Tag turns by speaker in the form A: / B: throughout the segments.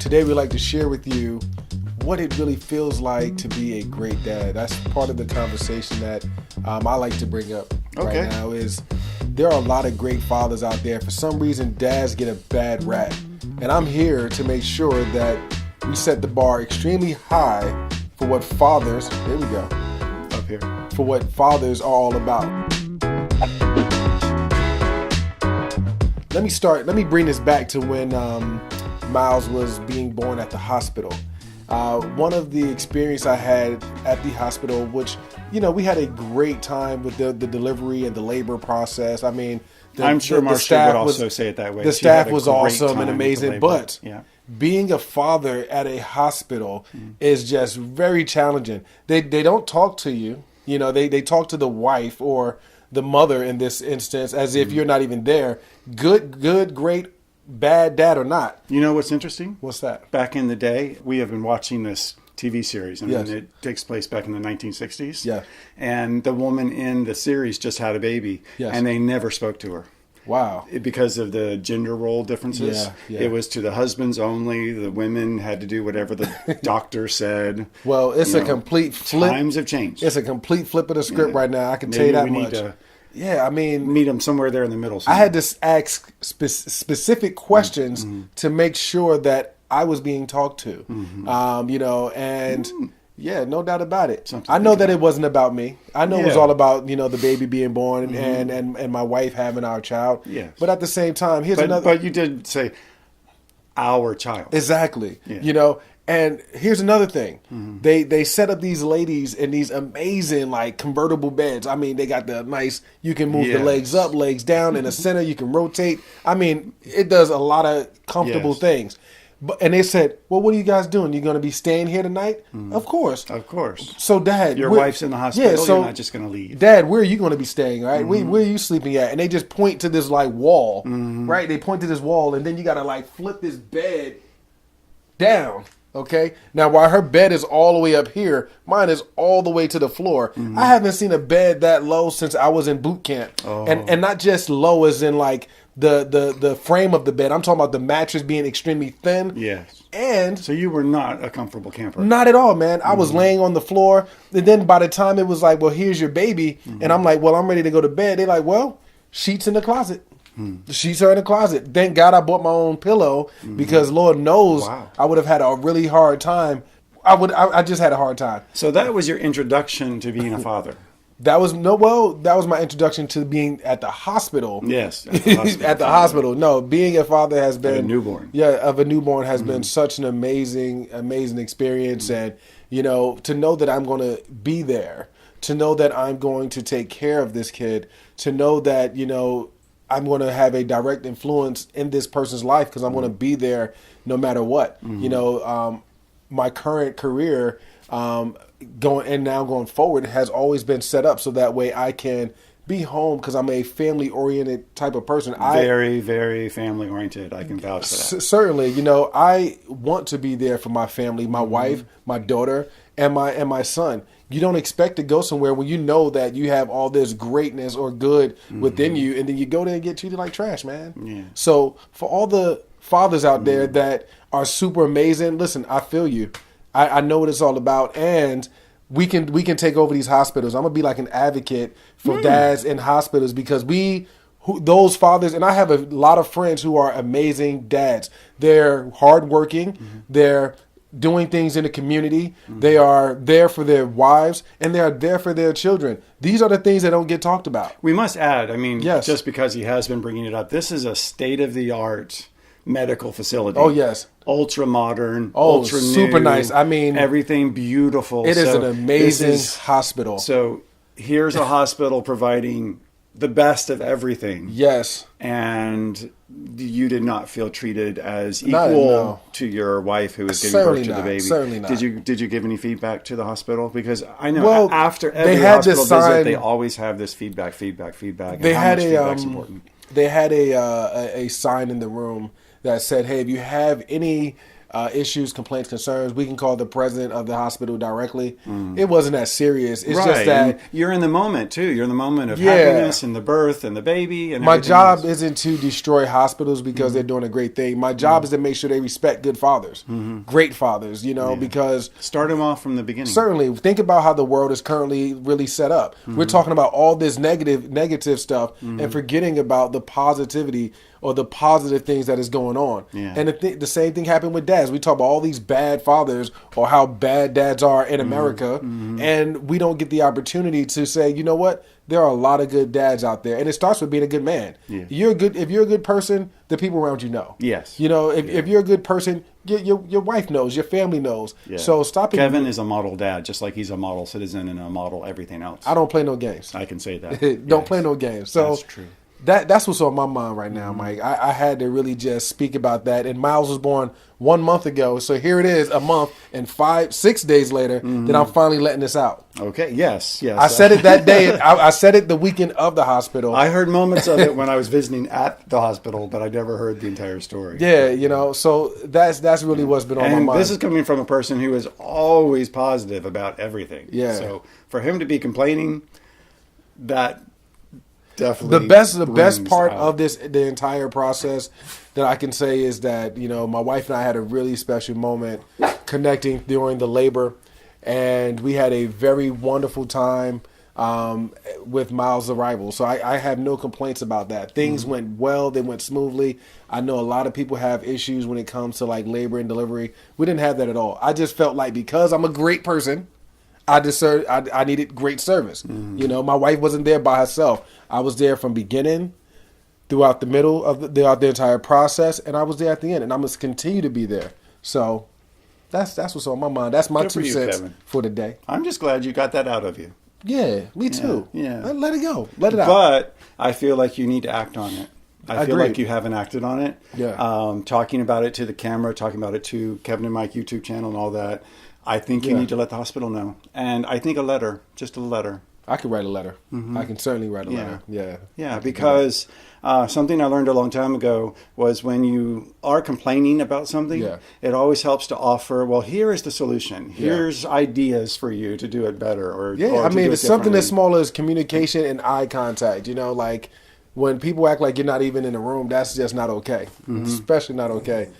A: today we'd like to share with you what it really feels like to be a great dad. That's part of the conversation that I like to bring up right now. Is there are a lot of great fathers out there. For some reason, dads get a bad rap, and I'm here to make sure that we set the bar extremely high for what fathers. There we go.
B: Up here.
A: For what fathers are all about. Let me bring this back to when Myles was being born at the hospital. One of the experience I had at the hospital, which, we had a great time with the delivery and the labor process. I mean,
B: I'm sure Marcia would also say it that way.
A: The staff was awesome and amazing, but being a father at a hospital is just very challenging. They don't talk to you. They talk to the wife or the mother in this instance as if you're not even there. Good, great, bad dad or not.
B: You know what's interesting?
A: What's that?
B: Back in the day, we have been watching this TV series, and it takes place back in the 1960s.
A: Yeah.
B: And the woman in the series just had a baby, and they never spoke to her.
A: Wow.
B: Because of the gender role differences.
A: Yeah.
B: It was to the husbands only. The women had to do whatever the doctor said.
A: Well, it's a complete flip.
B: Times have changed.
A: It's a complete flip of the script right now. I can tell you that much.
B: Meet them somewhere there in the middle.
A: I had to ask specific questions to make sure that I was being talked to. No doubt about it. I know that it wasn't about me. I know it was all about, the baby being born and my wife having our child.
B: Yes.
A: But at the same time,
B: But you did say our child.
A: Exactly.
B: Yeah.
A: And here's another thing. They set up these ladies in these amazing, convertible beds. I mean, they got the nice, you can move the legs up, legs down. In the center, you can rotate. I mean, it does a lot of comfortable things. And they said, well, what are you guys doing? You going to be staying here tonight? Of course.
B: Of course.
A: So, Dad.
B: Your wife's in the hospital. You're not just going to leave.
A: Dad, where are you going to be staying, right? Where are you sleeping at? And they just point to this, wall, right? They point to this wall, and then you got to, flip this bed down, okay? Now, while her bed is all the way up here, mine is all the way to the floor. I haven't seen a bed that low since I was in boot camp. Oh. And not just low as in, the frame of the bed. I'm talking about the mattress being extremely thin.
B: Yes.
A: And
B: so you were not a comfortable camper.
A: Not at all, man. I was laying on the floor. And then by the time it was well, here's your baby. And I'm like, well, I'm ready to go to bed. They're like, well, sheets in the closet. The sheets are in the closet. Thank God I bought my own pillow because Lord knows I would have had a really hard time. I just had a hard time.
B: So that was your introduction to being a father.
A: That was my introduction to being at the hospital.
B: Yes. At the hospital.
A: At the hospital. No, being a father has been...
B: Of a newborn.
A: Yeah, of a newborn has been such an amazing experience. And, to know that I'm going to be there, to know that I'm going to take care of this kid, to know that, I'm going to have a direct influence in this person's life because I'm going to be there no matter what. My current career... going forward has always been set up so that way I can be home because I'm a family oriented type of person.
B: Very, very family oriented. I can vouch for that.
A: Certainly, I want to be there for my family, my wife, my daughter, and my son. You don't expect to go somewhere when you know that you have all this greatness or good within you, and then you go there and get treated like trash, man. Yeah. So for all the fathers out there that are super amazing, listen, I feel you. I know what it's all about, and we can take over these hospitals. I'm gonna be like an advocate for dads in hospitals because those fathers, and I have a lot of friends who are amazing dads. They're hardworking. They're doing things in the community. They are there for their wives, and they are there for their children. These are the things that don't get talked about.
B: We must add, just because he has been bringing it up, this is a state-of-the-art medical facility.
A: Oh, yes.
B: Ultra modern, ultra new.
A: Super nice.
B: Everything beautiful.
A: It is an amazing hospital.
B: So here's a hospital providing the best of everything.
A: Yes.
B: And you did not feel treated as equal to your wife who was giving birth to the baby.
A: Certainly not.
B: Did you give any feedback to the hospital? Because I know after every hospital visit, they always have this feedback.
A: They had feedback's important. They had a sign in the room that said, hey, if you have any issues, complaints, concerns, we can call the president of the hospital directly. It wasn't that serious. It's just that
B: and you're in the moment too. You're in the moment of happiness and the birth and the baby. And
A: my job isn't to destroy hospitals because they're doing a great thing. My job is to make sure they respect good fathers, great fathers. Because
B: start them off from the beginning.
A: Certainly, think about how the world is currently really set up. We're talking about all this negative stuff and forgetting about the positivity or the positive things that is going on.
B: Yeah.
A: And the same thing happened with dads. We talk about all these bad fathers or how bad dads are in America, and we don't get the opportunity to say, you know what? There are a lot of good dads out there, and it starts with being a good man.
B: Yeah.
A: If you're a good person, the people around you know.
B: Yes.
A: If you're a good person, your wife knows, your family knows.
B: Yeah.
A: So stop it.
B: Kevin is a model dad, just like he's a model citizen and a model everything else.
A: I don't play no games.
B: I can say that.
A: Don't play no games. So
B: that's true.
A: That's what's on my mind right now, Mike. I had to really just speak about that. And Myles was born 1 month ago, so here it is, a month and 6 days later that I'm finally letting this out.
B: Okay. Yes.
A: I said it that day. I said it the weekend of the hospital.
B: I heard moments of it when I was visiting at the hospital, but I never heard the entire story.
A: Yeah, so that's really what's been on my mind.
B: This is coming from a person who is always positive about everything.
A: Yeah.
B: So for him to be complaining, that definitely
A: the best part of the entire process that I can say is that my wife and I had a really special moment connecting during the labor, and we had a very wonderful time with Myles' arrival. So I have no complaints about that. Things went well. They went smoothly. I know a lot of people have issues when it comes to like labor and delivery. We didn't have that at all. I just felt like because I'm a great person, I needed great service. My wife wasn't there by herself. I was there from beginning, throughout the middle of throughout the entire process, and I was there at the end, and I'm going to continue to be there. So that's what's on my mind. That's my 2 cents
B: Kevin.
A: for the day.
B: I'm just glad you got that out of you.
A: Yeah, me too.
B: Yeah.
A: Let it go. Let it out.
B: But I feel like you need to act on it. I feel
A: agree.
B: like you haven't acted on it.
A: Yeah.
B: Talking about it to the camera, talking about it to Kevin and Mike YouTube channel and all that. I think you need to let the hospital know. And I think just a letter.
A: I could write a letter. I can certainly write a letter. Yeah.
B: Yeah, because something I learned a long time ago was when you are complaining about something, it always helps to offer, well, here is the solution. Here's ideas for you to do it better. Or
A: it's something as small as communication and eye contact. Like when people act like you're not even in the room, that's just not okay. Especially not okay.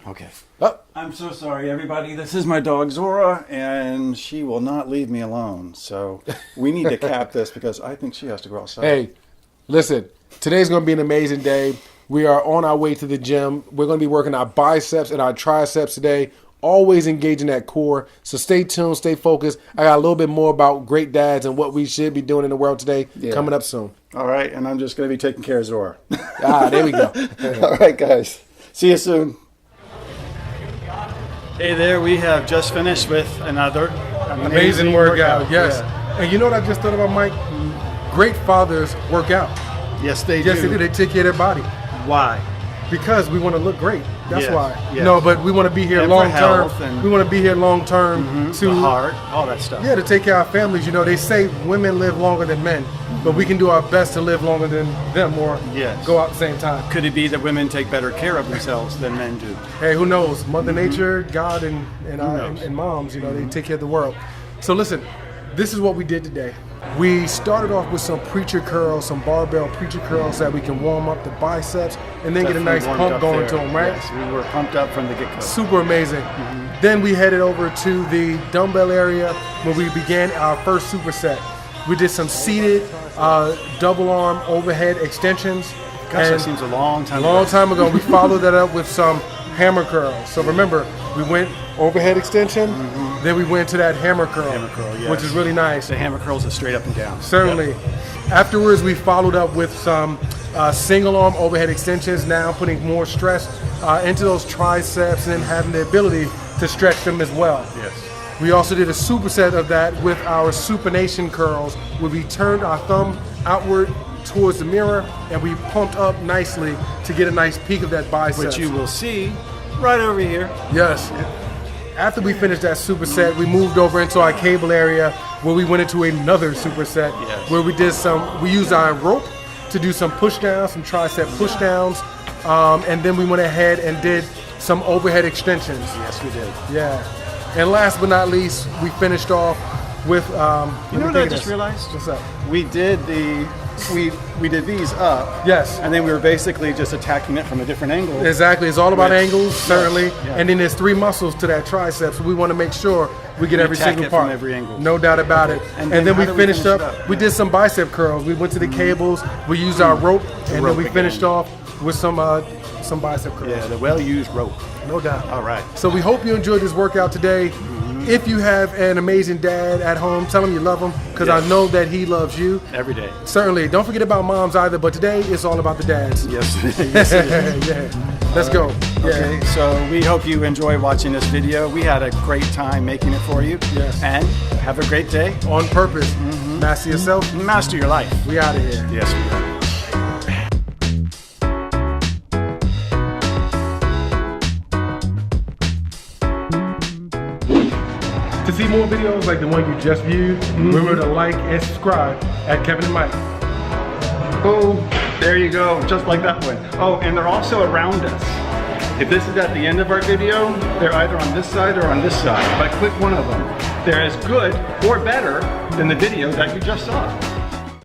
B: Okay.
A: Oh.
B: I'm so sorry, everybody. This is my dog, Zora, and she will not leave me alone. So we need to cap this because I think she has to go outside.
A: Hey, listen, today's going to be an amazing day. We are on our way to the gym. We're going to be working our biceps and our triceps today, always engaging that core. So stay tuned, stay focused. I got a little bit more about great dads and what we should be doing in the world today coming up soon.
B: All right, and I'm just going to be taking care of Zora.
A: There we go.
B: All right, guys. See you soon. Hey there, we have just finished with another
A: amazing workout. Yes. Yeah. And you know what I just thought about, Mike? Great fathers work out.
B: Yes, they do.
A: Yes, they do. They take care of their body.
B: Why?
A: Because we want to look great. That's why.
B: Yes.
A: No, but we want to be here long term. We want to be here long term to
B: the heart, all that stuff.
A: Yeah, to take care of our families. They say women live longer than men, but we can do our best to live longer than them or go out at the same time.
B: Could it be that women take better care of themselves than men do?
A: Hey, who knows? Mother Nature, God, and moms, they take care of the world. So listen, this is what we did today. We started off with some preacher curls, some barbell preacher curls that we can warm up the biceps and then get a nice pump going to them, right?
B: Yes, we were pumped up from the get-go.
A: Super amazing. Then we headed over to the dumbbell area where we began our first superset. We did some seated double arm overhead extensions.
B: Gosh, that seems a long time ago.
A: Long time ago. We followed that up with some hammer curls. So remember, we went overhead extension, then we went to that hammer curl, which is really nice.
B: The hammer curls are straight up and down.
A: Certainly. Yep. Afterwards, we followed up with some single arm overhead extensions, now putting more stress into those triceps and having the ability to stretch them as well.
B: Yes.
A: We also did a superset of that with our supination curls, where we turned our thumb outward towards the mirror and we pumped up nicely to get a nice peak of that bicep.
B: Which you will see right over here.
A: Yes. After we finished that superset, we moved over into our cable area where we went into another superset where we used our rope to do some push downs, some tricep push downs. And then we went ahead and did some overhead extensions.
B: Yes, we did.
A: Yeah. And last but not least, we finished off with,
B: you know what I just realized?
A: What's up?
B: We did we did these up.
A: Yes.
B: And then we were basically just attacking it from a different angle.
A: Exactly. It's all about angles, certainly.
B: Yes, yeah.
A: And then there's 3 muscles to that triceps. We want to make sure we get every single part.
B: From every angle.
A: No doubt about it. And then we finished up. We did some bicep curls. We went to the cables. We used our rope, and then we finished off with some bicep curls.
B: Yeah, the well-used rope.
A: No doubt.
B: All right.
A: So we hope you enjoyed this workout today. If you have an amazing dad at home, tell him you love him, because I know that he loves you.
B: Every day.
A: Certainly. Don't forget about moms either, but today it's all about the dads.
B: Yes. Yes, it is.
A: Yeah. Let's go.
B: Okay, so we hope you enjoy watching this video. We had a great time making it for you.
A: Yes.
B: And have a great day.
A: On purpose. Master yourself.
B: Master your life.
A: We out of here.
B: Yes, we are.
A: To see more videos like the one you just viewed, remember to like and subscribe at Kevin and Mike.
B: Oh, there you go, just like that one. Oh, and they're also around us. If this is at the end of our video, they're either on this side or on this side. But click one of them. They're as good or better than the video that you just saw.